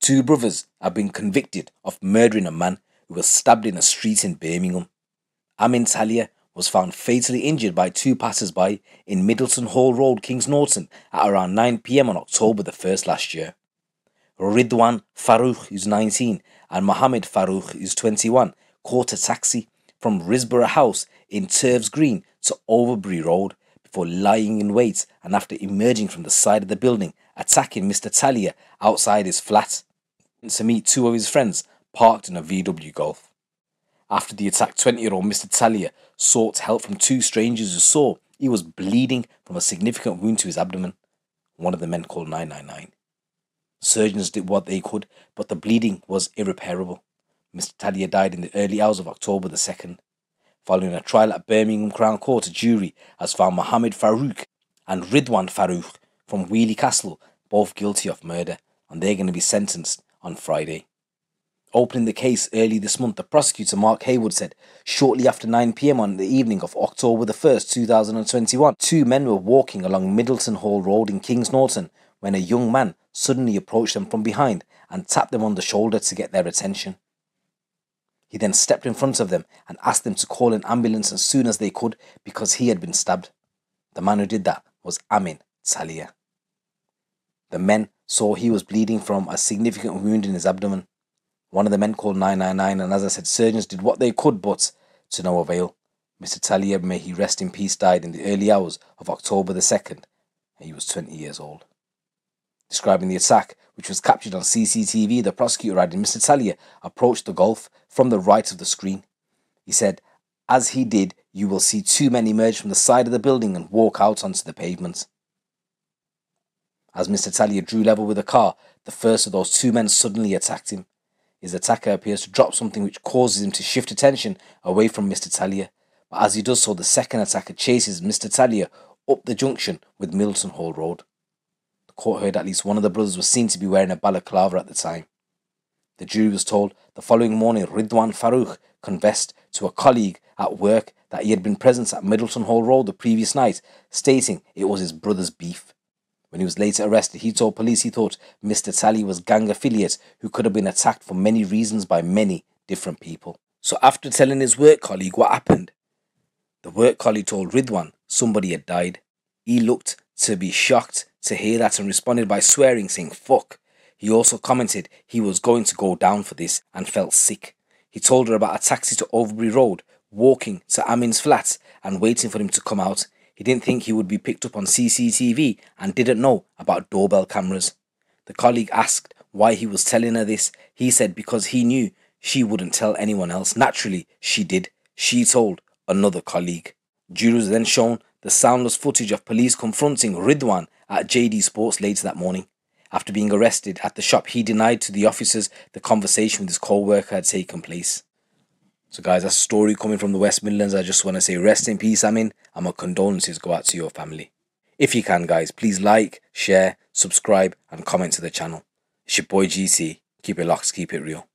Two brothers have been convicted of murdering a man who was stabbed in a street in Birmingham. Amin Talea was found fatally injured by two passers-by in Middleton Hall Road, Kings Norton at around 9 p.m. on October the 1st last year. Ridhwaan Farouk, who's 19, and Mohammed Farouk, who's 21, caught a taxi from Risborough House in Turves Green to Overbury Road before lying in wait and after emerging from the side of the building, attacking Mr. Talea outside his flat to meet two of his friends parked in a VW Golf. After the attack, 20-year-old Mr. Talea sought help from two strangers who saw he was bleeding from a significant wound to his abdomen. One of the men called 999. Surgeons did what they could, but the bleeding was irreparable. Mr. Talea died in the early hours of October the 2nd. Following a trial at Birmingham Crown Court, a jury has found Mohammed Farouk and Ridhwaan Farouk from Wheely Castle both guilty of murder, and they're going to be sentenced on Friday. Opening the case early this month, the prosecutor Mark Haywood said, shortly after 9 p.m. on the evening of October the 1st, 2021, two men were walking along Middleton Hall Road in Kings Norton when a young man suddenly approached them from behind and tapped them on the shoulder to get their attention. He then stepped in front of them and asked them to call an ambulance as soon as they could because he had been stabbed. The man who did that was Amin Talea. The men saw he was bleeding from a significant wound in his abdomen. One of the men called 999, and as I said, surgeons did what they could, but to no avail. Mr. Talea, may he rest in peace, died in the early hours of October the 2nd, and he was 20 years old. Describing the attack, which was captured on CCTV, the prosecutor added, Mr. Talea approached the Golf from the right of the screen. He said, as he did, you will see two men emerge from the side of the building and walk out onto the pavement. As Mr. Talea drew level with the car, the first of those two men suddenly attacked him. His attacker appears to drop something which causes him to shift attention away from Mr. Talea, but as he does so, the second attacker chases Mr. Talea up the junction with Middleton Hall Road. The court heard at least one of the brothers was seen to be wearing a balaclava at the time. The jury was told the following morning Ridhwaan Farouk confessed to a colleague at work that he had been present at Middleton Hall Road the previous night, stating it was his brother's beef. When he was later arrested, he told police he thought Mr. Talea was gang affiliate who could have been attacked for many reasons by many different people. So after telling his work colleague what happened, the work colleague told Ridhwaan somebody had died. He looked to be shocked to hear that and responded by swearing, saying fuck. He also commented he was going to go down for this and felt sick. He told her about a taxi to Overbury Road, walking to Amin's flat and waiting for him to come out. He didn't think he would be picked up on CCTV and didn't know about doorbell cameras. The colleague asked why he was telling her this. He said because he knew she wouldn't tell anyone else. Naturally, she did. She told another colleague. Jurors then shown the soundless footage of police confronting Ridhwaan at JD Sports later that morning. After being arrested at the shop, he denied to the officers the conversation with his co-worker had taken place. So guys, that's a story coming from the West Midlands. I just want to say rest in peace, Amin, and my condolences go out to your family. If you can, guys, please like, share, subscribe and comment to the channel. It's your boy GC. Keep it locked, keep it real.